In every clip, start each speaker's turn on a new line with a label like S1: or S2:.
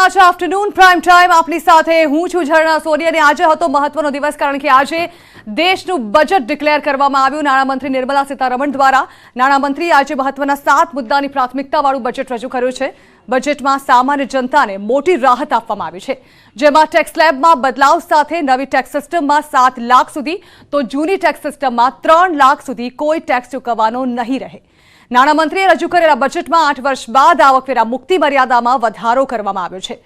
S1: રહ્યા છે afternoon prime time આપની સાથે હું છું ઝરણા સોની અને આજે હતો મહત્વનો દિવસ કારણ કે આજે દેશનું બજેટ ડિક્લેર કરવામાં આવ્યું નાણામંત્રી નિર્મલા સીતારમણ દ્વારા નાણામંત્રી આજે મહત્વના 7 મુદ્દાની પ્રાથમિકતાવાળું બજેટ રજૂ કર્યું છે બજેટમાં સામાન્ય જનતાને મોટી રાહત આપવામાં આવી છે જેમાં ટેક્સ સ્લેબમાં બદલાવ સાથે નવી ટેક્સ સિસ્ટમમાં 7 લાખ સુધી તો જૂની ટેક્સ સિસ્ટમમાં 3 લાખ સુધી કોઈ ટેક્સ ચૂકવવાનો નહીં રહે નાણામંત્રીએ રજૂ કરેલા બજેટમાં 8 વર્ષ બાદ આવકવેરા મુક્તિ મર્યાદામાં વધારો કરવામાં આવ્યો છે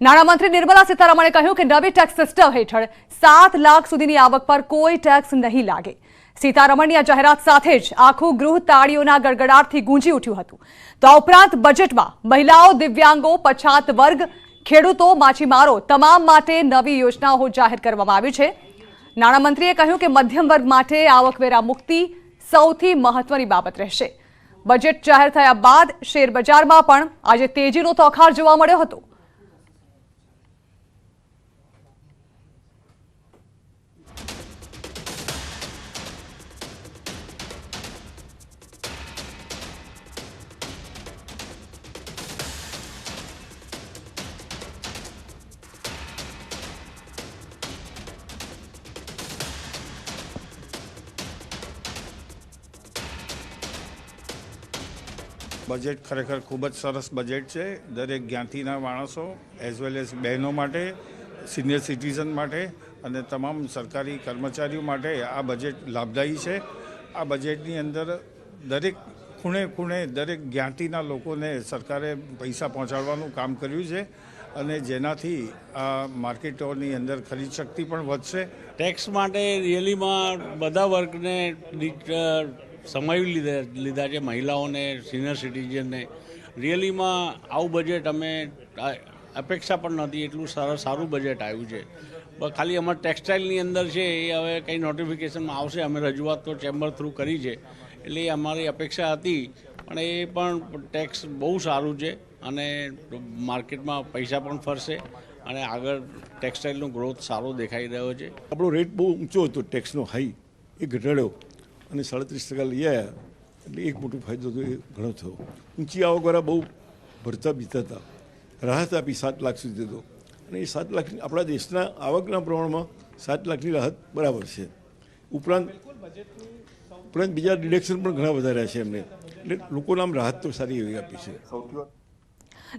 S1: નાણામંત્રી નિર્મલા સીતારમણે કહ્યું કે નવી ટેક્સ સિસ્ટમ હેઠળ 7 લાખ સુધીની આવક પર કોઈ ટેક્સ નહીં લાગે સીતારમણની આ જાહેરાત સાથે જ આખું ગૃહ તાળીઓના ગડગડાટથી ગૂંજી ઉઠ્યું હતું તો આ ઉપરાંત બજેટમાં મહિલાઓ દિવ્યાંગો પછાત વર્ગ ખેડૂતો માછીમારો તમામ માટે નવી યોજનાઓ જાહેર કરવામાં આવી છે નાણામંત્રીએ કહ્યું કે મધ્યમ વર્ગ માટે આવકવેરા મુક્તિ સૌથી મહત્વની બાબત રહેશે બજેટ જાહેર થયા બાદ શેરબજારમાં પણ આજે તેજીનો તોખાર જોવા મળ્યો હતો
S2: બજેટ ખરેખર ખૂબ જ સરસ બજેટ છે દરેક જ્ઞાતિના માણસો એઝ વેલ એઝ બહેનો માટે સિનિયર સિટીઝન માટે અને તમામ સરકારી કર્મચારીઓ માટે આ બજેટ લાભદાયી છે આ બજેટની અંદર દરેક ખૂણે ખૂણે દરેક જ્ઞાતિના લોકોને સરકારે પૈસા પહોંચાડવાનું કામ કર્યું છે અને જેનાથી આ માર્કેટોની અંદર ખરીદ શક્તિ પણ વધશે
S3: ટેક્સ માટે રિયલીમાં બધા વર્ગને સમાવી લીધા છે મહિલાઓને સિનિયર સિટીઝનને રિયલીમાં આવું બજેટ અમે અપેક્ષા પણ નથી એટલું સારું બજેટ આવ્યું છે ખાલી અમારે ટેક્સટાઇલની અંદર છે એ હવે કંઈ નોટિફિકેશનમાં આવશે અમે રજૂઆત તો ચેમ્બર થ્રુ કરી છે એટલે એ અમારી અપેક્ષા હતી પણ એ પણ ટેક્સ બહુ સારું છે અને માર્કેટમાં પૈસા પણ ફરશે અને આગળ ટેક્સટાઇલનો ગ્રોથ સારો દેખાઈ રહ્યો છે
S4: આપણો રેટ બહુ ઊંચો હતો ટેક્સનો હાઈ એ ઘટાડ્યો અને 37% લઈ આવ્યા એટલે એક મોટો ફાયદો તો એ ઘણો થયો ઊંચી આવકવાળા બહુ ભરતા બીતા હતા રાહત આપી 7 લાખ સુધી તો અને એ 7 લાખ આપણા દેશના આવકના પ્રમાણમાં 7 લાખની રાહત બરાબર છે ઉપરાંત બીજા ડિડક્શન પણ ઘણા વધાર્યા છે એમને એટલે લોકોને આમ રાહત તો સારી એવી આપી છે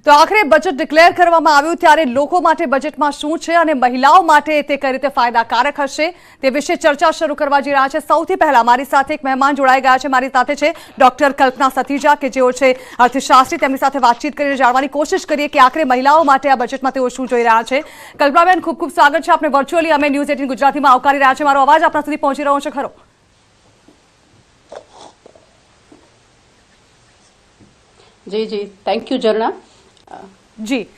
S1: તો આખરે બજેટ ડિક્લેર કરવામાં આવ્યું ત્યારે લોકો માટે બજેટમાં શું છે અને મહિલાઓ માટે તે કઈ રીતે ફાયદાકારક હશે તે વિશે ચર્ચા શરૂ કરવા જઈ રહ્યા છે સૌથી પહેલા મારી સાથે એક મહેમાન જોડાઈ ગયા છે મારી સાથે છે ડોક્ટર કલ્પના સતીજા કે જેઓ છે અર્થશાસ્ત્રી તેમની સાથે વાતચીત કરીને જાણવાની કોશિશ કરીએ કે આખરે મહિલાઓ માટે આ બજેટમાં તેઓ શું જોઈ રહ્યા છે કલ્પનાબેન ખૂબ ખૂબ સ્વાગત છે આપણે વર્ચ્યુઅલી અમે ન્યૂઝ 18 ગુજરાતીમાં આવકારી રહ્યા છે મારો અવાજ આપના સુધી પહોંચી રહ્યો છે ખરો
S5: જી જી થેન્ક યુ ઝરણા
S1: જી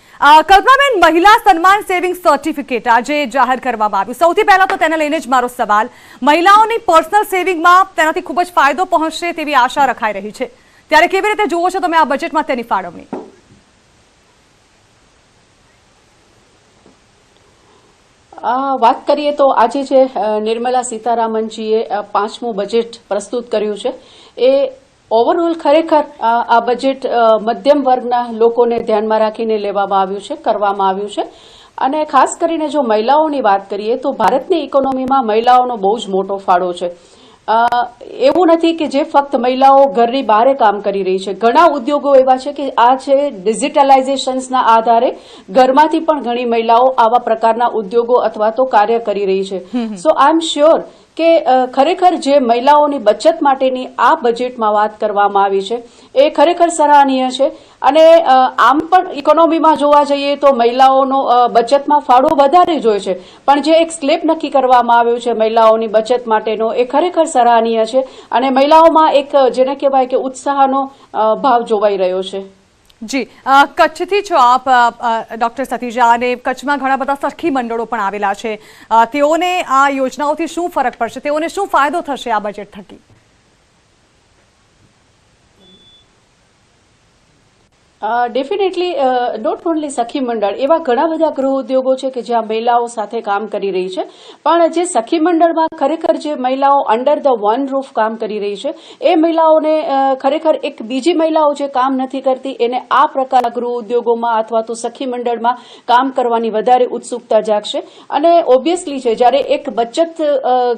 S1: કલ્પનાબેન મહિલા સન્માન સેવિંગ સર્ટિફિકેટ આજે જાહેર કરવામાં આવ્યું સૌથી પહેલા તો તેને લઈને જ મારો સવાલ મહિલાઓની પર્સનલ સેવિંગમાં તેનાથી ખૂબ જ ફાયદો પહોંચશે તેવી આશા રખાઈ રહી છે ત્યારે કેવી રીતે જુઓ છો તમે આ બજેટમાં તેની ફાળવણી
S5: વાત કરીએ તો આજે જે નિર્મલા સીતારામનજીએ 5મું બજેટ પ્રસ્તુત કર્યું છે એ ઓવરઓલ ખરેખર આ બજેટ મધ્યમ વર્ગના લોકોને ધ્યાનમાં રાખીને લેવામાં આવ્યું છે કરવામાં આવ્યું છે અને ખાસ કરીને જો મહિલાઓની વાત કરીએ તો ભારતની ઇકોનોમીમાં મહિલાઓનો બહુ જ મોટો ફાળો છે એવું નથી કે જે ફક્ત મહિલાઓ ઘરની બહાર કામ કરી રહી છે ઘણા ઉદ્યોગો એવા છે કે આ છે ડિજિટલાઇઝેશનના આધારે ઘરમાંથી પણ ઘણી મહિલાઓ આવા પ્રકારના ઉદ્યોગો અથવા તો કાર્ય કરી રહી છે સો આઈ એમ શ્યોર કે ખરેખર જે મહિલાઓની બચત માટેની આ બજેટમાં વાત કરવામાં આવી છે એ ખરેખર સરાહનીય છે અને આમ પણ ઇકોનોમીમાં જોવા જઈએ તો મહિલાઓનો બચતમાં ફાળો વધારે જ હોય છે પણ જે એક સ્લેબ નક્કી કરવામાં આવ્યું છે મહિલાઓની બચત માટેનો એ ખરેખર સરાહનીય છે અને મહિલાઓમાં એક જેને કહેવાય કે ઉત્સાહનો ભાવ જોવાઈ રહ્યો છે
S1: જી કચ્છથી છો આપ ડોક્ટર સતીજા અને કચ્છમાં ઘણા બધા સખી મંડળો પણ આવેલા છે તેઓને આ યોજનાઓથી શું ફરક પડશે તેઓને શું ફાયદો થશે આ બજેટ થકી
S5: ડેફિનેટલી નોટ ઓનલી સખી મંડળ, એવા ઘણા બધા ગૃહ ઉદ્યોગો છે કે જ્યાં મહિલાઓ સાથે કામ કરી રહી છે, પણ જે સખી મંડળમાં ખરેખર જે મહિલાઓ અંડર ધ વન રૂફ કામ કરી રહી છે એ મહિલાઓને ખરેખર એક બીજી મહિલાઓ જે કામ નથી કરતી એને આ પ્રકારના ગૃહ ઉદ્યોગોમાં અથવા તો સખી મંડળમાં કામ કરવાની વધારે ઉત્સુકતા જાગશે. અને ઓબ્વિયસલી છે જ્યારે એક બચત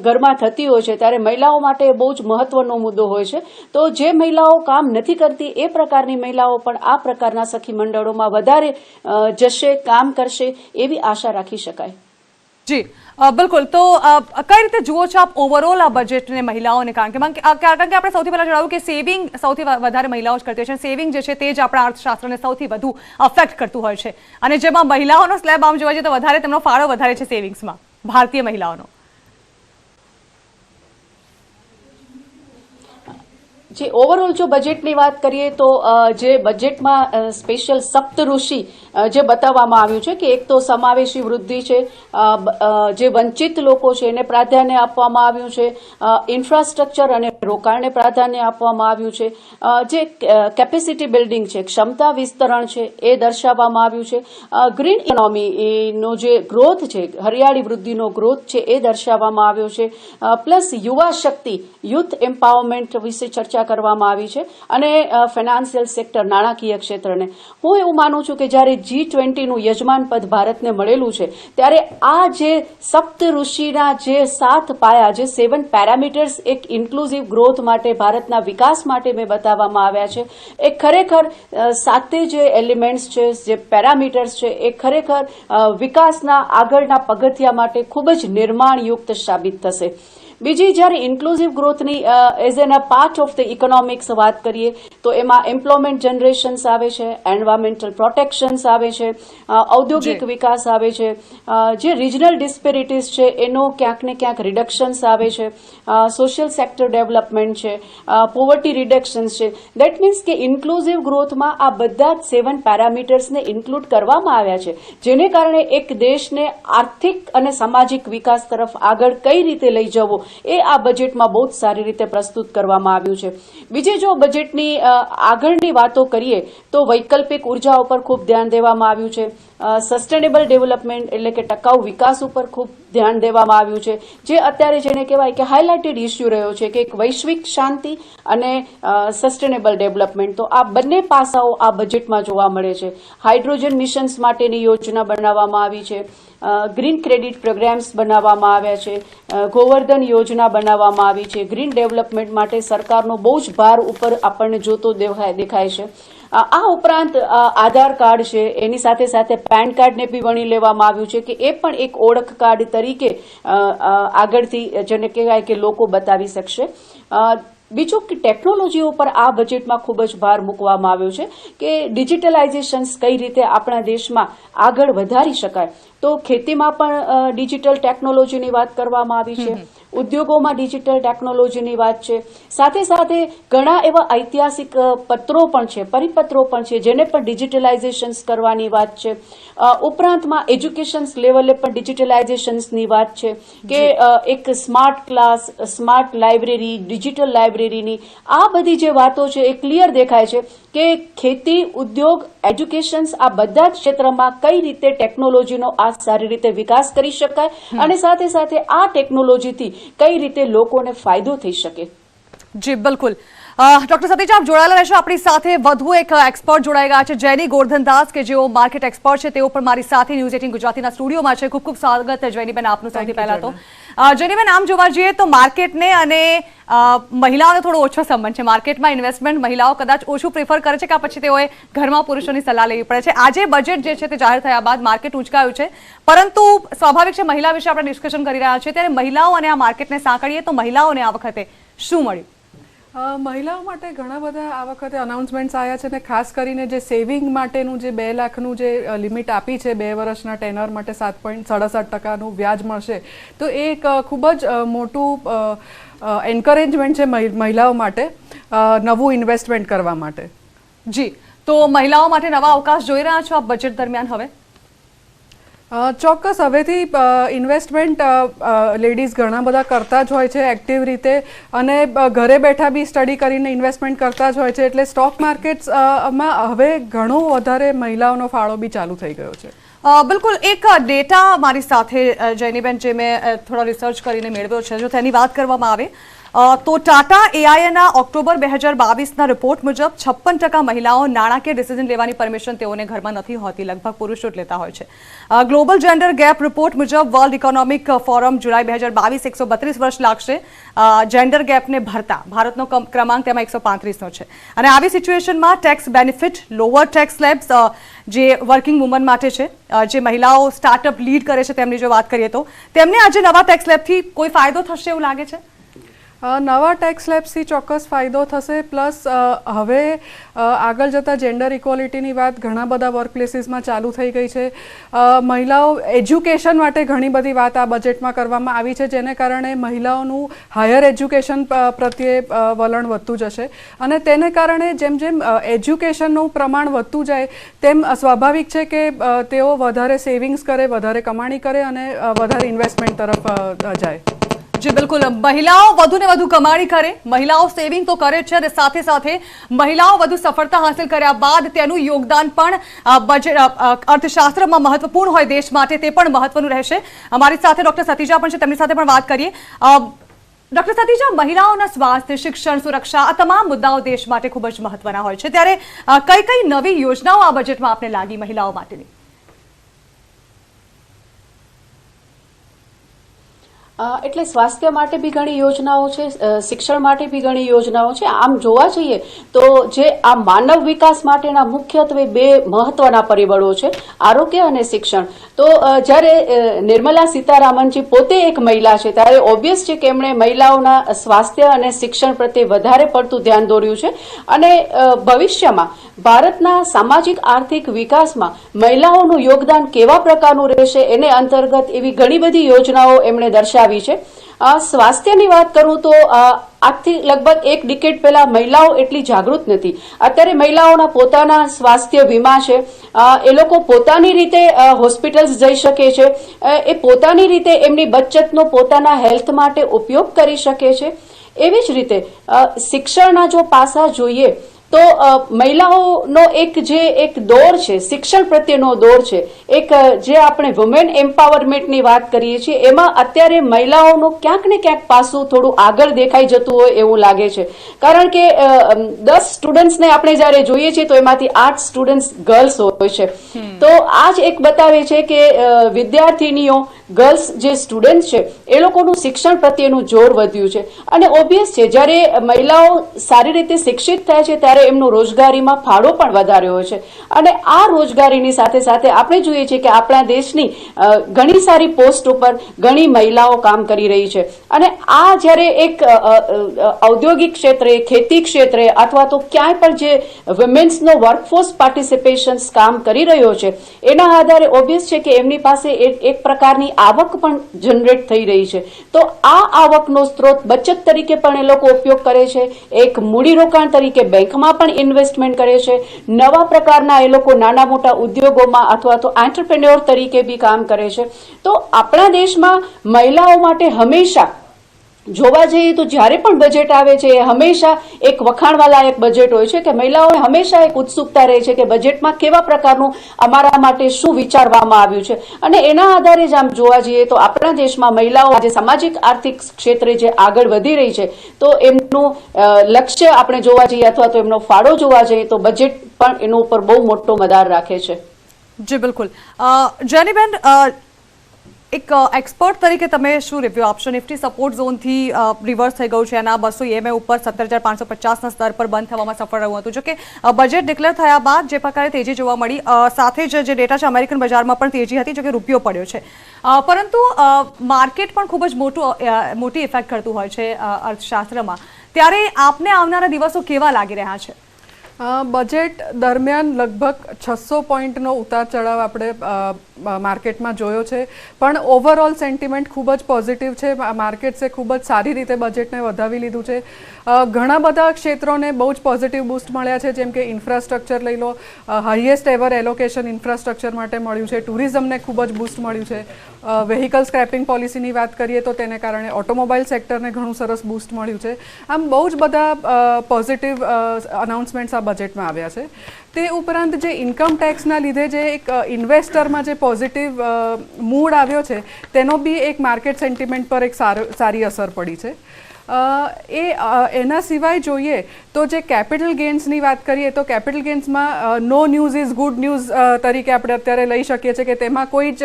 S5: ઘરમાં થતી હોય છે ત્યારે મહિલાઓ માટે બહુ જ મહત્વનો મુદ્દો હોય છે. તો જે મહિલાઓ કામ નથી કરતી એ પ્રકારની મહિલાઓ પણ આ પ્રકારના સખી મંડળોમાં વધારે જશે, કામ કરશે એવી આશા રાખી શકાય.
S1: જી બિલકુલ. તો કઈ રીતે જુઓ છો આપ ઓવરઓલ આ બજેટને મહિલાઓને? કારણ કે આપણે સૌથી પહેલા જણાવ્યું કે સેવિંગ સૌથી વધારે મહિલાઓ જ કરતી હોય છે. સેવિંગ જે છે તે જ આપણા અર્થશાસ્ત્રને સૌથી વધુ અફેક્ટ કરતું હોય છે, અને જેમાં મહિલાઓનો સ્લેબ આમ જોવા જઈએ તો વધારે તેમનો ફાળો વધારે છે સેવિંગ્સમાં, ભારતીય મહિલાઓનો.
S5: જે ઓવરઓલ જો બજેટની વાત કરીએ તો જે બજેટમાં સ્પેશિયલ સપ્તઋષિ જે બતાવવામાં આવ્યું છે કે એક તો સમાવેશી વૃદ્ધિ છે, જે વંચિત લોકો છે એને પ્રાધાન્ય આપવામાં આવ્યું છે, ઇન્ફ્રાસ્ટ્રક્ચર અને રોકાણને પ્રાધાન્ય આપવામાં આવ્યું છે, જે કેપેસિટી બિલ્ડિંગ છે, ક્ષમતા વિસ્તરણ છે એ દર્શાવવામાં આવ્યું છે, ગ્રીન ઇકોનોમીનો જે ગ્રોથ છે, હરિયાળી વૃદ્ધિનો ગ્રોથ છે એ દર્શાવવામાં આવ્યો છે, પ્લસ યુવા શક્તિ, યુથ એમ્પાવરમેન્ટ વિશે ચર્ચા કરવામાં આવી છે, અને ફાઇનાન્શિયલ સેક્ટર, નાણાકીય ક્ષેત્રને. હું એવું માનું છું કે જ્યારે G20નું યજમાન પદ ભારતને મળેલું છે ત્યારે આ જે સપ્તઋષિના જે 7 પાયા, જે 7 પેરામીટર્સ એક ઇન્ક્લુઝિવ ગ્રોથ માટે, ભારતના વિકાસ માટે મેં બતાવવામાં આવ્યા છે, એ ખરેખર 7 જે એલિમેન્ટ્સ છે, જે પેરામીટર્સ છે એ ખરેખર વિકાસના આગળના પગથિયા માટે ખૂબ જ નિર્માણયુક્ત સાબિત થશે. બીજી જ્યારે ઇન્ક્લુઝિવ ગ્રોથની as an a part of the economics વાત કરીએ તો એમાં એમ્પ્લોયમેન્ટ જનરેશન્સ આવે છે, એન્વાયરમેન્ટલ પ્રોટેક્શન્સ આવે છે, ઔદ્યોગિક વિકાસ આવે છે, જે રિજનલ ડિસ્પેરિટીઝ છે એનો ક્યાંક ને ક્યાંક રિડક્શન્સ આવે છે, સોશિયલ સેક્ટર ડેવલપમેન્ટ છે, પોવર્ટી રિડક્શન્સ છે. દેટ મીન્સ કે ઇન્ક્લુઝિવ ગ્રોથમાં આ બધા જ 7 પેરામીટર્સને ઇન્ક્લુડ કરવામાં આવ્યા છે, જેને કારણે એક દેશને આર્થિક અને સામાજિક વિકાસ તરફ આગળ કઈ રીતે લઈ જવો એ આ બજેટમાં બહુ જ સારી રીતે પ્રસ્તુત કરવામાં આવ્યું છે. બીજી જો બજેટની આગળની વાતો કરીએ તો વૈકલ્પિક ઉર્જા ઉપર ખૂબ ધ્યાન દેવામાં આવ્યું છે, સસ્ટેનેબલ ડેવલપમેન્ટ એટલે કે ટકાઉ વિકાસ ઉપર ખૂબ ધ્યાન દેવામાં આવ્યું છે, જે અત્યારે જેને કહેવાય કે હાઇલાઇટેડ ઇસ્યુ રહ્યો છે કે એક વૈશ્વિક શાંતિ અને સસ્ટેનેબલ ડેવલપમેન્ટ. તો આ બંને પાસાઓ આ બજેટમાં જોવા મળે છે. હાઇડ્રોજન મિશન્સ માટેની યોજના બનાવવામાં આવી છે, ગ્રીન ક્રેડિટ પ્રોગ્રામ્સ બનાવવામાં આવ્યા છે, ગોવર્ધન યોજના બનાવવામાં આવી છે. ગ્રીન ડેવલપમેન્ટ માટે સરકારનો બહુ જ ભાર ઉપર આપણને જોતો દેખાય છે. આ ઉપરાંત આધાર કાર્ડ છે, એની સાથે સાથે પેન કાર્ડને બી વણી લેવામાં આવ્યું છે કે એ પણ એક ઓળખ કાર્ડ તરીકે આગળથી જેને કહેવાય કે લોકો બતાવી શકશે. બીજું કે ટેકનોલોજી ઉપર આ બજેટમાં ખૂબ જ ભાર મૂકવામાં આવ્યો છે કે ડિજિટલાઇઝેશન્સ કઈ રીતે આપણા દેશમાં આગળ વધારી શકાય. તો ખેતીમાં પણ ડિજિટલ ટેકનોલોજીની વાત કરવામાં આવી છે, ઉદ્યોગોમાં ડિજિટલ ટેકનોલોજીની વાત છે, સાથે સાથે ઘણા એવા ઐતિહાસિક પત્રો પણ છે, પરિપત્રો પણ છે જેને પણ ડિજિટલાઇઝેશન્સ કરવાની વાત છે. ઉપરાંતમાં એજ્યુકેશન લેવલે પણ ડિજિટલાઇઝેશન્સની વાત છે કે એક smart class, smart library, digital લાઇબ્રેરીની આ બધી જે વાતો છે એ ક્લિયર દેખાય છે કે ખેતી, ઉદ્યોગ, એજ્યુકેશન્સ આ બધા જ ક્ષેત્રમાં કઈ રીતે ટેકનોલોજીનો આ સારી રીતે વિકાસ કરી શકાય અને સાથે સાથે આ ટેકનોલોજીથી કઈ રીતે લોકોને ફાયદો થઈ શકે.
S1: જી બિલકુલ. ડોક્ટર સતીશ, આપ જોડાયેલા રહેશો. આપણી સાથે વધુ એક એક્સપર્ટ જોડાઈ ગયા છે, જૈની ગોરધનદાસ, કે જેઓ માર્કેટ એક્સપર્ટ છે. તેઓ પણ મારી સાથે ન્યૂઝ 18 ગુજરાતીના સ્ટુડિયોમાં છે. ખૂબ ખૂબ સ્વાગત છે જૈનીબેન આપનું. સૌથી પહેલા તો જૈનીબેન, આમ જોવા જઈએ તો માર્કેટને અને મહિલાઓને થોડો ઓછો સંબંધ છે. માર્કેટમાં ઇન્વેસ્ટમેન્ટ મહિલાઓ કદાચ ઓછું પ્રિફર કરે છે કે પછી તેઓએ ઘરમાં પુરુષોની સલાહ લેવી પડે છે. આજે બજેટ જે છે તે જાહેર થયા બાદ માર્કેટ ઉંચકાયું છે, પરંતુ સ્વાભાવિક છે મહિલા વિશે આપણે ડિસ્કશન કરી રહ્યા છીએ, ત્યારે મહિલાઓ અને આ માર્કેટને સાંકળીએ તો મહિલાઓને આ વખતે શું મળ્યું?
S6: મહિલાઓ માટે ઘણા બધા આ વખતે અનાઉન્સમેન્ટ્સ આવ્યા છે, અને ખાસ કરીને જે સેવિંગ માટેનું જે 2 લાખનું જે લિમિટ આપી છે 2 વર્ષના ટેનર માટે 7.67% વ્યાજ મળશે, તો એ એક ખૂબ જ મોટું એન્કરેજમેન્ટ છે મહિલાઓ માટે નવું ઇન્વેસ્ટમેન્ટ કરવા માટે.
S1: જી, તો મહિલાઓ માટે નવા અવકાશ જોઈ રહ્યા છો આપ બજેટ દરમિયાન? હવે
S6: ચોક્કસ હવેથી ઇન્વેસ્ટમેન્ટ લેડીઝ ઘણા બધા કરતા જ હોય છે એક્ટિવ રીતે, અને ઘરે બેઠા બી સ્ટડી કરીને ઇન્વેસ્ટમેન્ટ કરતા જ હોય છે, એટલે સ્ટોક માર્કેટ્સમાં હવે ઘણો વધારે મહિલાઓનો ફાળો બી ચાલુ થઈ ગયો છે.
S1: બિલકુલ, એક ડેટા મારી સાથે જૈનીબેન જે મેં થોડા રિસર્ચ કરીને મેળવ્યો છે, જો તેની વાત કરવામાં આવે તો ટાટા એઆઈના ઓક્ટોબર 2022ના રિપોર્ટ મુજબ 56% મહિલાઓ નાણાકીય ડિસિઝન લેવાની પરમિશન તેઓને ઘરમાં નથી હોતી, લગભગ પુરુષો જ લેતા હોય છે. ગ્લોબલ જેન્ડર ગેપ રિપોર્ટ મુજબ વર્લ્ડ ઇકોનોમિક ફોરમ જુલાઈ 2022 132 વર્ષ લાગશે જેન્ડર ગેપને ભરતા. ભારતનો ક્રમાંક તેમાં 135નો છે. અને આવી સિચ્યુએશનમાં tax benefit, lower tax slabs જે વર્કિંગ વુમન માટે છે, જે મહિલાઓ સ્ટાર્ટઅપ લીડ કરે છે તેમની જો વાત કરીએ તો તેમને આજે નવા ટેક્સ સ્લેબથી કોઈ ફાયદો થશે એવું લાગે છે?
S6: નવા ટેક્સ સ્લેબ્સથી ચોક્કસ ફાયદો થશે, પ્લસ હવે આગળ જતાં જેન્ડર ઇક્વોલિટીની વાત ઘણા બધા વર્ક પ્લેસીસમાં ચાલુ થઈ ગઈ છે. મહિલાઓ એજ્યુકેશન માટે ઘણી બધી વાત આ બજેટમાં કરવામાં આવી છે, જેને કારણે મહિલાઓનું હાયર એજ્યુકેશન પ્રત્યે વલણ વધતું જશે, અને તેને કારણે જેમ જેમ એજ્યુકેશનનું પ્રમાણ વધતું જાય તેમ સ્વાભાવિક છે કે તેઓ વધારે સેવિંગ્સ કરે, વધારે કમાણી કરે અને વધારે ઇન્વેસ્ટમેન્ટ તરફ જાય.
S1: જી બિલકુલ, મહિલાઓ વધુ ને વધુ કમાણી કરે, મહિલાઓ સેવિંગ તો કરે છે, અને સાથે સાથે મહિલાઓ વધુ સફળતા હાંસલ કર્યા બાદ તેનું યોગદાન પણ અર્થશાસ્ત્રમાં મહત્વપૂર્ણ હોય દેશ માટે, તે પણ મહત્વનું રહેશે. અમારી સાથે ડોક્ટર સતીજા પણ છે, તેમની સાથે પણ વાત કરીએ. ડોક્ટર સતીજા, મહિલાઓના સ્વાસ્થ્ય, શિક્ષણ, સુરક્ષા આ તમામ મુદ્દાઓ દેશ માટે ખૂબ જ મહત્વના હોય છે, ત્યારે કઈ કઈ નવી યોજનાઓ આ બજેટમાં આપને લાગી મહિલાઓ માટેની?
S5: એટલે સ્વાસ્થ્ય માટે બી ઘણી યોજનાઓ છે, શિક્ષણ માટે બી ઘણી યોજનાઓ છે. આમ જોવા જઈએ તો જે આ માનવ વિકાસ માટેના મુખ્યત્વે બે મહત્વના પરિબળો છે, આરોગ્ય અને શિક્ષણ. તો જ્યારે નિર્મલા સીતારામનજી પોતે એક મહિલા છે, ત્યારે ઓબ્વિયસ છે કે એમણે મહિલાઓના સ્વાસ્થ્ય અને શિક્ષણ પ્રત્યે વધારે પડતું ધ્યાન દોર્યું છે, અને ભવિષ્યમાં ભારતના સામાજિક આર્થિક વિકાસમાં મહિલાઓનું યોગદાન કેવા પ્રકારનું રહેશે એને અંતર્ગત એવી ઘણી બધી યોજનાઓ એમણે દર્શાવી છે. સ્વાસ્થ્યની વાત કરું તો આજથી લગભગ એક ડિકેડ પહેલા મહિલાઓ એટલી જાગૃત નથી. અત્યારે મહિલાઓના પોતાના સ્વાસ્થ્ય વીમા છે, એ લોકો પોતાની રીતે હોસ્પિટલ્સ જઈ શકે છે, એ પોતાની રીતે એમની બચતનો પોતાના હેલ્થ માટે ઉપયોગ કરી શકે છે. એવી જ રીતે શિક્ષણના જો પાસા જોઈએ તો મહિલાઓનો એક દોર છે, શિક્ષણ પ્રત્યેનો દોર છે, એક જે આપણે વુમેન એમ્પાવરમેન્ટની વાત કરીએ છીએ, એમાં અત્યારે મહિલાઓનું ક્યાંક ને ક્યાંક પાસું થોડું આગળ દેખાઈ જતું હોય એવું લાગે છે. કારણ કે 10 સ્ટુડન્ટ્સને આપણે જ્યારે જોઈએ છીએ તો એમાંથી 8 સ્ટુડન્ટ્સ ગર્લ્સ હોય છે. તો આ જ એક બતાવે છે કે વિદ્યાર્થીનીઓ, ગર્લ્સ જે સ્ટુડન્ટ છે એ લોકોનું શિક્ષણ પ્રત્યેનું જોર વધ્યું છે. અને ઓબ્વિયસ છે જ્યારે મહિલાઓ સારી રીતે શિક્ષિત થાય છે ત્યારે એમનો રોજગારીમાં ફાળો પણ વધારે હોય છે. અને આ રોજગારીની સાથે સાથે આપણે જોઈએ છીએ કે આપણા દેશની ઘણી સારી પોસ્ટ ઉપર ઘણી મહિલાઓ કામ કરી રહી છે. અને આ જ્યારે એક ઔદ્યોગિક ક્ષેત્રે, ખેતી ક્ષેત્રે અથવા તો ક્યાંય પણ જે વિમેન્સનો વર્કફોર્સ પાર્ટિસિપેશન કામ કરી રહ્યો છે એના આધારે ઓબ્વિયસ છે કે એમની પાસે એક પ્રકારની આવક પણ જનરેટ થઈ રહી છે. તો આ આવકનો સ્ત્રોત બચત તરીકે પણ એ લોકો ઉપયોગ કરે છે, એક મૂડીરોકાણ તરીકે બેંકમાં પણ ઇન્વેસ્ટમેન્ટ કરે છે, નવા પ્રકારના એ લોકો નાના મોટા ઉદ્યોગોમાં અથવા તો એન્ટરપ્રેન્યોર તરીકે બી કામ કરે છે. તો આપણા દેશમાં મહિલાઓ માટે હંમેશા જોવા જઈએ તો જ્યારે પણ બજેટ આવે છે એ હંમેશા એક વખાણવા લાયક બજેટ હોય છે, કે મહિલાઓને હંમેશા એક ઉત્સુકતા રહે છે કે બજેટમાં કેવા પ્રકારનું અમારા માટે શું વિચારવામાં આવ્યું છે. અને એના આધારે જ આમ જોવા જઈએ તો આપણા દેશમાં મહિલાઓ આજે સામાજિક આર્થિક ક્ષેત્રે જે આગળ વધી રહી છે તો એમનું લક્ષ્ય આપણે જોવા જઈએ અથવા તો એમનો ફાળો જોવા જઈએ તો બજેટ પણ એનો ઉપર બહુ મોટો મદાર રાખે છે.
S1: જી બિલકુલ. જેનીબેન, એક એક્સપર્ટ તરીકે તમે શું રિવ્યુ આપશો? નિફ્ટી સપોર્ટ ઝોનથી રિવર્સ થઈ ગયું છે, અને આ 200 EMA ઉપર 17,550ના સ્તર પર બંધ થવામાં સફળ રહ્યું હતું. જો કે બજેટ ડિક્લેર થયા બાદ જે પ્રકારે તેજી જોવા મળી, સાથે જ જે ડેટા છે અમેરિકન બજારમાં પણ તેજી હતી, જો કે રૂપિયો પડ્યો છે, પરંતુ માર્કેટ પણ ખૂબ જ મોટી ઇફેક્ટ કરતું હોય છે અર્થશાસ્ત્રમાં. ત્યારે આપને આવનારા દિવસો કેવા લાગી રહ્યા છે?
S6: બજેટ દરમિયાન લગભગ 600 પોઈન્ટનો ઉતાર ચઢાવ આપણે માર્કેટમાં જોયો છે, પણ ઓવરઓલ સેન્ટિમેન્ટ ખૂબ જ પોઝિટિવ છે. માર્કેટ્સે ખૂબ જ સારી રીતે બજેટને વધાવી લીધું છે. ઘણા બધા ક્ષેત્રોને બહુ જ પોઝિટિવ બૂસ્ટ મળ્યા છે, જેમ કે ઇન્ફ્રાસ્ટ્રક્ચર લઈ લો, હાઈએસ્ટ એવર એલોકેશન ઇન્ફ્રાસ્ટ્રક્ચર માટે મળ્યું છે. ટુરિઝમને ખૂબ જ બૂસ્ટ મળ્યું છે. વેહિકલ સ્ક્રેપિંગ પોલિસીની વાત કરીએ તો તેને કારણે ઓટોમોબાઈલ સેક્ટરને ઘણું સરસ બૂસ્ટ મળ્યું છે. આમ બહુ જ બધા પોઝિટિવ અનાઉન્સમેન્ટ્સ આ બજેટમાં આવ્યા છે. તે ઉપરાંત જે ઇન્કમ ટેક્સના લીધે જે એક ઇન્વેસ્ટરમાં જે પોઝિટિવ મૂડ આવ્યો છે, તેનો બી એક માર્કેટ સેન્ટિમેન્ટ પર એક સારી અસર પડી છે. એના સિવાય જોઈએ તો જે કેપિટલ ગેન્સની વાત કરીએ તો કેપિટલ ગેન્સમાં no news is good news તરીકે આપણે અત્યારે લઈ શકીએ છીએ કે તેમાં કોઈ જ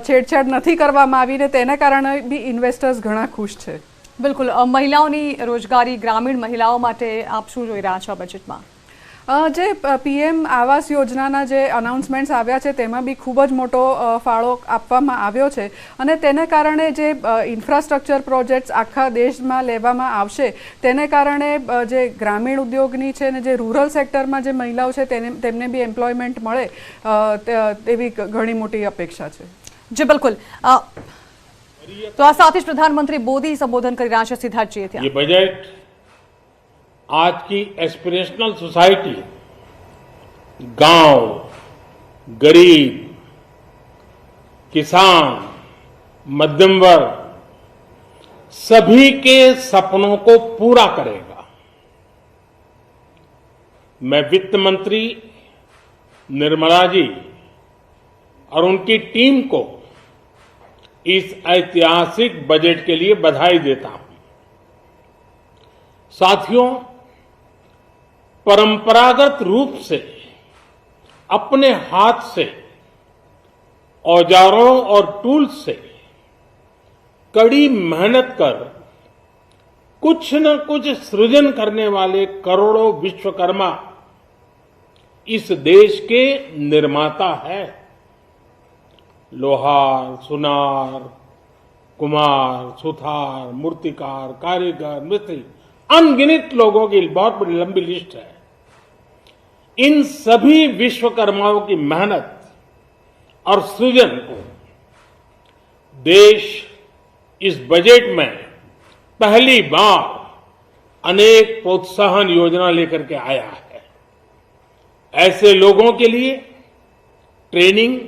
S6: છેડછાડ નથી કરવામાં આવી ને તેના કારણે બી ઇન્વેસ્ટર્સ ઘણા ખુશ છે.
S1: બિલકુલ. મહિલાઓની રોજગારી, ગ્રામીણ મહિલાઓ માટે આપ શું જોઈ રહ્યા છો આ બજેટમાં?
S6: જે પીએમ આવાસ યોજનાના જે અનાઉન્સમેન્ટ્સ આવ્યા છે તેમાં બી ખૂબ જ મોટો ફાળો આપવામાં આવ્યો છે, અને તેને કારણે જે ઇન્ફ્રાસ્ટ્રક્ચર પ્રોજેક્ટ્સ આખા દેશમાં લેવામાં આવશે તેને કારણે જે ગ્રામીણ ઉદ્યોગની છે ને જે રૂરલ સેક્ટરમાં જે મહિલાઓ છે તેમને બી એમ્પ્લોયમેન્ટ મળે તેવી ઘણી મોટી અપેક્ષા છે.
S1: જી બિલકુલ. તો આ સાથે જ પ્રધાનમંત્રી મોદી સંબોધન કરી રહ્યા છે. સિદ્ધાર્થજીએ ત્યાં
S7: ये बजट आज की एस्पिरेशनल सोसाइटी, गांव, गरीब, किसान, मध्यम वर्ग सभी के सपनों को पूरा करेगा. मैं वित्त मंत्री निर्मला जी और उनकी टीम को इस ऐतिहासिक बजट के लिए बधाई देता हूं. साथियों, परंपरागत रूप से अपने हाथ से औजारों और टूल्स से कड़ी मेहनत कर कुछ न कुछ सृजन करने वाले करोड़ों विश्वकर्मा इस देश के निर्माता है. लोहार, सुनार, कुमार, सुथार, मूर्तिकार, कारीगर, मिस्त्री, अनगिनत लोगों की बहुत बड़ी लंबी लिस्ट है. इन सभी विश्वकर्माओं की मेहनत और सृजन को देश इस बजट में पहली बार अनेक प्रोत्साहन योजना लेकर के आया है. ऐसे लोगों के लिए ट्रेनिंग,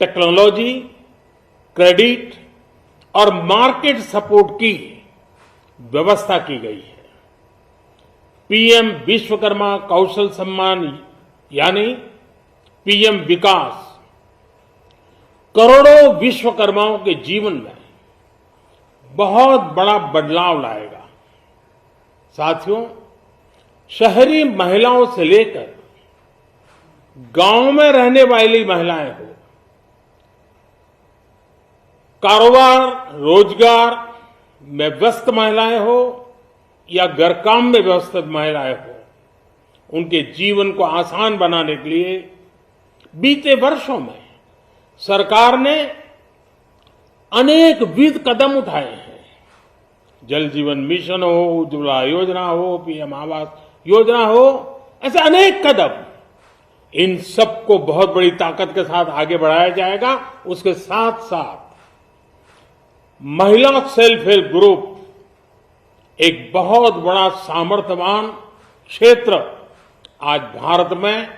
S7: टेक्नोलॉजी, क्रेडिट और मार्केट सपोर्ट की व्यवस्था की गई है. पीएम विश्वकर्मा कौशल सम्मान यानी पीएम विकास करोड़ों विश्वकर्माओं के जीवन में बहुत बड़ा बदलाव लाएगा. साथियों, शहरी महिलाओं से लेकर गांव में रहने वाली महिलाएं हो, कारोबार रोजगार में व्यस्त महिलाएं हो या घर काम में व्यस्त महिलाएं हो, उनके जीवन को आसान बनाने के लिए बीते वर्षों में सरकार ने अनेकविध कदम उठाए हैं. जल जीवन मिशन हो, उज्ज्वला योजना हो, पीएम आवास योजना हो, ऐसे अनेक कदम. इन सबको बहुत बड़ी ताकत के साथ आगे बढ़ाया जाएगा. उसके साथ साथ महिला सेल्फ हेल्प ग्रुप एक बहुत बड़ा सामर्थ्यवान क्षेत्र आज भारत में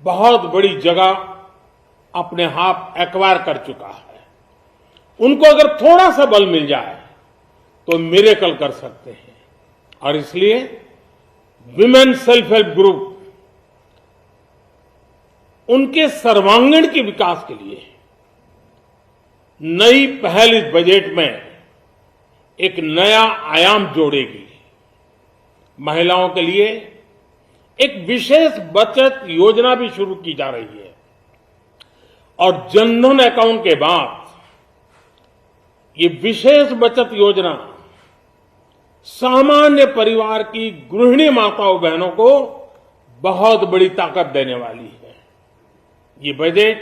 S7: बहुत बड़ी जगह अपने हाथ एक्वायर कर चुका है. उनको अगर थोड़ा सा बल मिल जाए तो मिरेकल कर सकते हैं. और इसलिए विमेन सेल्फ हेल्प ग्रुप उनके सर्वांगीण के विकास के लिए नई पहल इस बजट में एक नया आयाम जोड़ेगी. महिलाओं के लिए एक विशेष बचत योजना भी शुरू की जा रही है और जनधन अकाउंट के बाद ये विशेष बचत योजना सामान्य परिवार की गृहिणी माताओं बहनों को बहुत बड़ी ताकत देने वाली है. ये बजट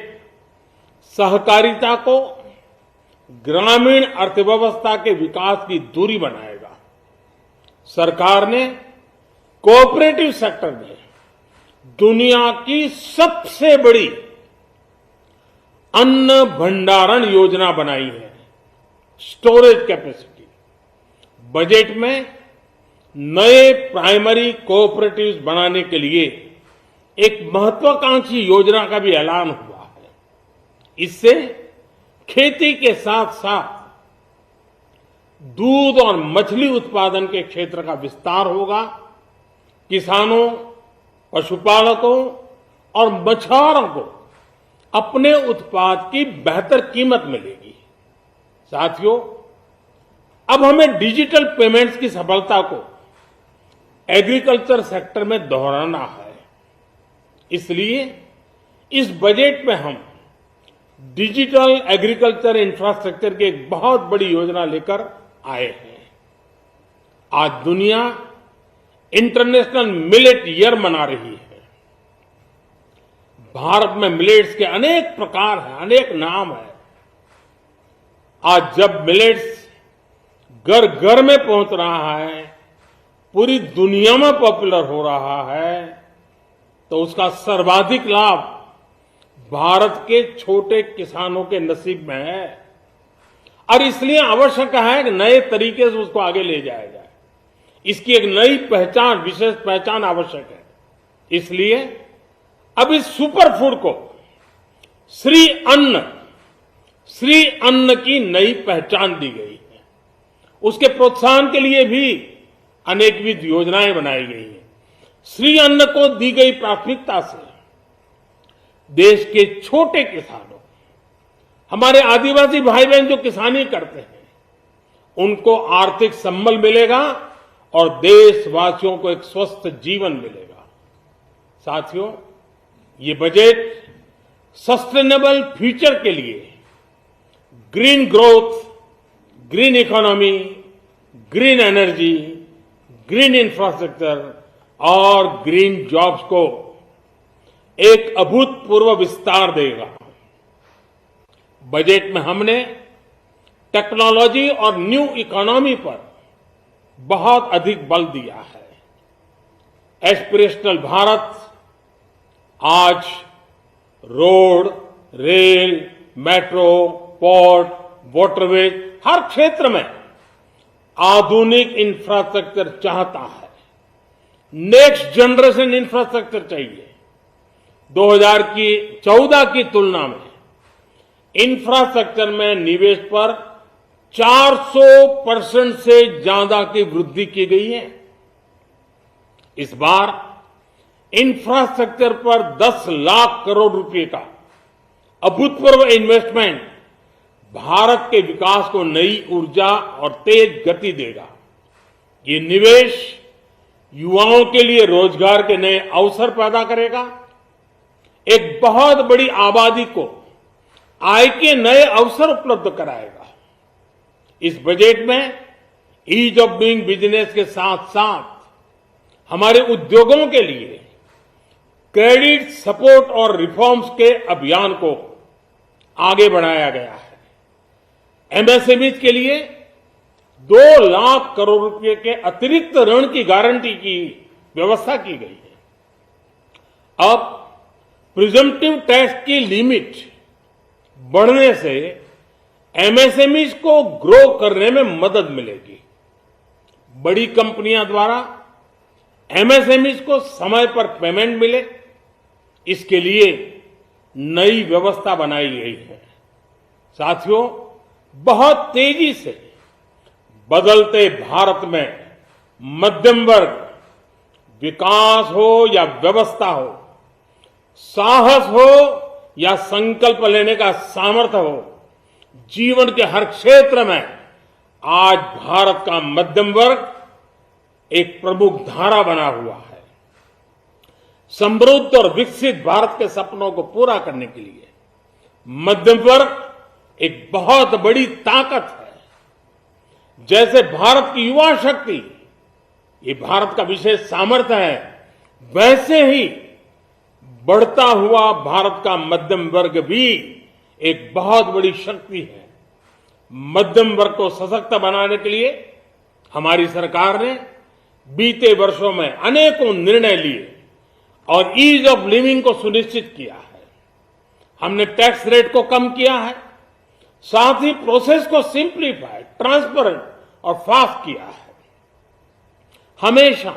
S7: सहकारिता को ग्रामीण अर्थव्यवस्था के विकास की धुरी बनाएगा. सरकार ने कोऑपरेटिव सेक्टर में दुनिया की सबसे बड़ी अन्न भंडारण योजना बनाई है, स्टोरेज कैपेसिटी। बजट में नए प्राइमरी कोऑपरेटिव्स बनाने के लिए एक महत्वाकांक्षी योजना का भी ऐलान हुआ है। इससे खेती के साथ साथ दूध और मछली उत्पादन के क्षेत्र का विस्तार होगा। किसानों, पशुपालकों और मछुआरों को अपने उत्पाद की बेहतर कीमत मिलेगी। साथियों, अब हमें डिजिटल पेमेंट्स की सफलता को एग्रीकल्चर सेक्टर में दोहराना है। इसलिए इस बजट में हम डिजिटल एग्रीकल्चर इंफ्रास्ट्रक्चर की एक बहुत बड़ी योजना लेकर आए हैं। आज दुनिया इंटरनेशनल मिलेट ईयर मना रही है। भारत में मिलेट्स के अनेक प्रकार हैं, अनेक नाम हैं। आज जब मिलेट्स घर घर में पहुंच रहा है, पूरी दुनिया में पॉपुलर हो रहा है, तो उसका सर्वाधिक लाभ भारत के छोटे किसानों के नसीब में है। और इसलिए आवश्यक है कि नए तरीके से उसको आगे ले जाया जाए। इसकी एक नई पहचान, विशेष पहचान आवश्यक है। इसलिए अब इस सुपर फूड को श्री अन्न की नई पहचान दी गई है। उसके प्रोत्साहन के लिए भी अनेकविध योजनाएं बनाई गई हैं। श्री अन्न को दी गई प्राथमिकता से देश के छोटे किसानों, हमारे आदिवासी भाई बहन जो किसानी करते हैं, उनको आर्थिक संबल मिलेगा और देशवासियों को एक स्वस्थ जीवन मिलेगा। साथियों, ये बजट सस्टेनेबल फ्यूचर के लिए green growth, green economy, green energy, green infrastructure और ग्रीन जॉब्स को एक अभूतपूर्व विस्तार देगा। बजट में हमने टेक्नोलॉजी और न्यू इकोनॉमी पर बहुत अधिक बल दिया है। एस्पिरेशनल भारत आज road, rail, metro, port, waterways, हर क्षेत्र में आधुनिक इंफ्रास्ट्रक्चर चाहता है। नेक्स्ट जनरेशन इंफ्रास्ट्रक्चर चाहिए। 2014 की तुलना में इंफ्रास्ट्रक्चर में निवेश पर 400% से ज्यादा की वृद्धि की गई है। इस बार इंफ्रास्ट्रक्चर पर 10 लाख करोड़ रुपए का अभूतपूर्व इन्वेस्टमेंट भारत के विकास को नई ऊर्जा और तेज गति देगा। ये निवेश युवाओं के लिए रोजगार के नए अवसर पैदा करेगा, एक बहुत बड़ी आबादी को आय के नए अवसर उपलब्ध कराएगा। इस बजट में ईज ऑफ डूइंग बिजनेस के साथ साथ हमारे उद्योगों के लिए क्रेडिट सपोर्ट और रिफॉर्म्स के अभियान को आगे बढ़ाया गया है। एमएसएमईज के लिए 2 लाख करोड़ रुपए के अतिरिक्त ऋण की गारंटी की व्यवस्था की गई है। अब प्रिजम्पटिव टैक्स की लिमिट बढ़ने से एमएसएमईज को ग्रो करने में मदद मिलेगी। बड़ी कंपनियां द्वारा एमएसएमईज को समय पर पेमेंट मिले, इसके लिए नई व्यवस्था बनाई गई है। साथियों, बहुत तेजी से बदलते भारत में मध्यम वर्ग, विकास हो या व्यवस्था हो, साहस हो या संकल्प लेने का सामर्थ्य हो, जीवन के हर क्षेत्र में आज भारत का मध्यम वर्ग एक प्रमुख धारा बना हुआ है। समृद्ध और विकसित भारत के सपनों को पूरा करने के लिए मध्यम वर्ग एक बहुत बड़ी ताकत है। जैसे भारत की युवा शक्ति ये भारत का विशेष सामर्थ्य है, वैसे ही बढ़ता हुआ भारत का मध्यम वर्ग भी एक बहुत बड़ी शक्ति है। मध्यम वर्ग को सशक्त बनाने के लिए हमारी सरकार ने बीते वर्षों में अनेकों निर्णय लिए और ईज ऑफ लिविंग को सुनिश्चित किया है। हमने टैक्स रेट को कम किया है, साथ ही प्रोसेस को सिंप्लीफाई, ट्रांसपेरेंट और फास्ट किया है। हमेशा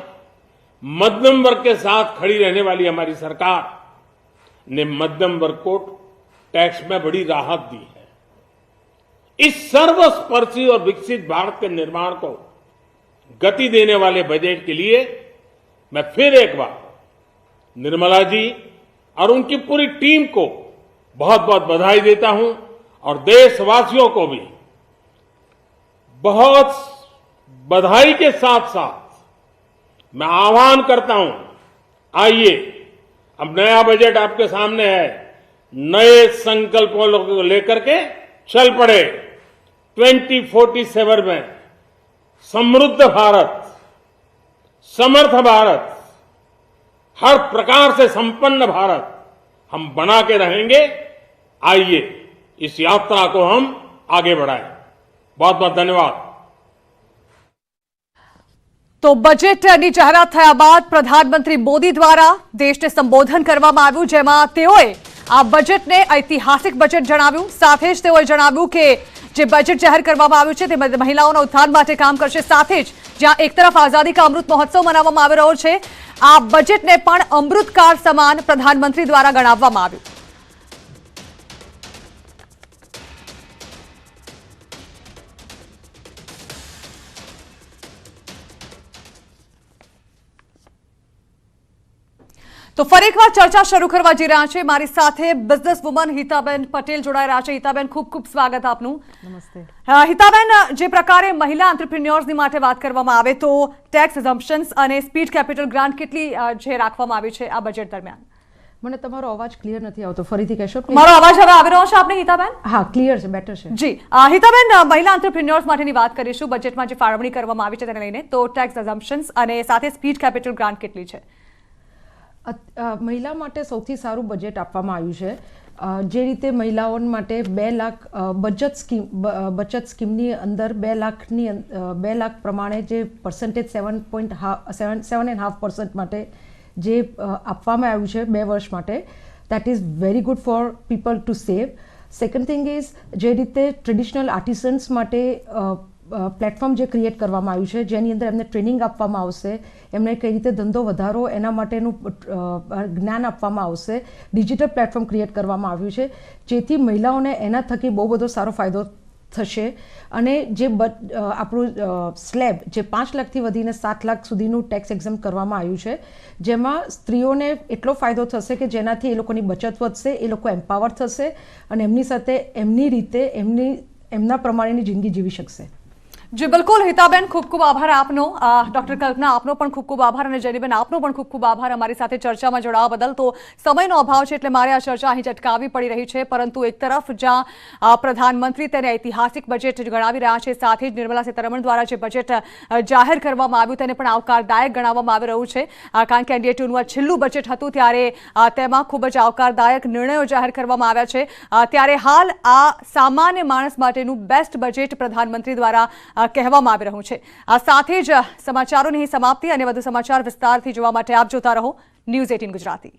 S7: मध्यम वर्ग के साथ खड़ी रहने वाली हमारी सरकार ने मध्यम वर्ग को टैक्स में बड़ी राहत दी है। इस सर्वस्पर्शी और विकसित भारत के निर्माण को गति देने वाले बजट के लिए मैं फिर एक बार निर्मला जी और उनकी पूरी टीम को बहुत बहुत बधाई देता हूं और देशवासियों को भी बहुत बधाई के साथ साथ मैं आह्वान करता हूं, आइए अब नया बजट आपके सामने है, नए संकल्पों को लेकर के चल पड़े। 2047 में समृद्ध भारत, समर्थ भारत, हर प्रकार से संपन्न भारत हम बना के रहेंगे। आइए इस यात्रा को हम आगे बढ़ाएं। बहुत बहुत धन्यवाद।
S1: તો બજેટની જાહેરાત થયા બાદ પ્રધાનમંત્રી મોદી દ્વારા દેશને સંબોધન કરવામાં આવ્યું, જેમાં તેઓએ આ બજેટને ઐતિહાસિક બજેટ જણાવ્યું। સાથે જ તેઓએ જણાવ્યું કે જે બજેટ જાહેર કરવામાં આવ્યું છે તે મહિલાઓના ઉત્થાન માટે કામ કરશે। સાથે જ જ્યાં એક તરફ આઝાદી કા અમૃત મહોત્સવ મનાવવામાં આવી રહ્યો છે, આ બજેટને પણ અમૃતકાળ સમાન પ્રધાનમંત્રી દ્વારા ગણાવવામાં આવ્યું। તો ફરી એકવાર ચર્ચા શરૂ કરવા જઈ રહ્યા છે। મારી સાથે બિઝનેસ વુમન હિતાબેન પટેલ જોડાઈ રહ્યા છે। હિતાબેન, ખૂબ ખૂબ સ્વાગત આપનું।
S6: નમસ્તે।
S1: હિતાબેન, જે પ્રકારે મહિલા એન્ટરપ્રિન્યોર્સની માટે વાત કરવામાં આવે તો ટેક્સ એઝમ્પશન્સ અને સ્પીડ કેપિટલ ગ્રાન્ટ કેટલી જે રાખવામાં આવી છે આ બજેટ દરમિયાન?
S8: મને તમારો અવાજ ક્લિયર નથી આવતો, ફરીથી કહેશો?
S1: મારો અવાજ હવે આવી રહ્યો છે આપને હિતાબેન?
S8: હા, ક્લિયર છે, બેટર છે।
S1: જી હિતાબેન, મહિલા એન્ટરપ્રિન્યોર્સ માટેની વાત કરીશું। બજેટમાં જે ફાળવણી કરવામાં આવી છે તેને લઈને તો ટેક્સ એઝમ્પશન્સ અને સાથે સ્પીડ કેપિટલ ગ્રાન્ટ કેટલી છે?
S8: મહિલા માટે સૌથી સારું બજેટ આપવામાં આવ્યું છે। જે રીતે મહિલાઓ માટે 2 લાખ બચત સ્કીમની અંદર 2 લાખ પ્રમાણે જે પર્સન્ટેજ 7.5% માટે જે આપવામાં આવ્યું છે 2 વર્ષ માટે, that is very good for people to save. Second thing is જે રીતે ટ્રેડિશનલ આર્ટિસન્સ માટે પ્લેટફોર્મ જે ક્રિએટ કરવામાં આવ્યું છે, જેની અંદર એમને ટ્રેનિંગ આપવામાં આવશે, એમને કઈ રીતે ધંધો વધારો એના માટેનું જ્ઞાન આપવામાં આવશે। ડિજિટલ પ્લેટફોર્મ ક્રિએટ કરવામાં આવ્યું છે, જેથી મહિલાઓને એના થકી બહુ બધો સારો ફાયદો થશે। અને જે આપણું સ્લેબ જે 5 લાખથી વધીને 7 લાખ સુધીનું ટેક્સ એક્ઝમ્પ કરવામાં આવ્યું છે, જેમાં સ્ત્રીઓને એટલો ફાયદો થશે કે જેનાથી એ લોકોની બચત વધશે, એ લોકો એમ્પાવર થશે અને એમની સાથે એમની રીતે એમના પ્રમાણેની જિંદગી જીવી શકશે।
S1: जी बिल्कुल हिताबेन, खूब खूब आभार आपनो। डॉक्टर कल्पना आपनो पण खूब खूब आभार અને જેનીબેન આપનો પણ ખૂબ ખૂબ આભાર અમારી સાથે ચર્ચામાં જોડાવા બદલ। તો સમયનો અભાવ છે એટલે મારે આ ચર્ચા અહીં જ અટકાવવી પડી રહી છે, પરંતુ એક તરફ જ્યાં પ્રધાનમંત્રી તેને ઐતિહાસિક બજેટ ગણાવી રહ્યા છે, સાથે જ નિર્મલા સીતારમણ દ્વારા જે બજેટ જાહેર કરવામાં આવ્યું તેને પણ આવકારદાયક ગણાવવામાં આવી રહ્યું છે, કારણ કે NDA 2નું આ છેલ્લું બજેટ હતું ત્યારે તેમાં ખૂબ જ આવકારદાયક નિર્ણયો જાહેર કરવામાં આવ્યા છે। ત્યારે હાલ આ સામાન્ય માણસ માટેનું બેસ્ટ બજેટ પ્રધાનમંત્રી દ્વારા કહેવામાં આવી રહ્યું છે। આ સાથે જ સમાચારોની સમાપ્તિ અને વધુ સમાચાર વિસ્તારથી જોવા માટે આપ જોતા રહો ન્યૂઝ 18 ગુજરાતી।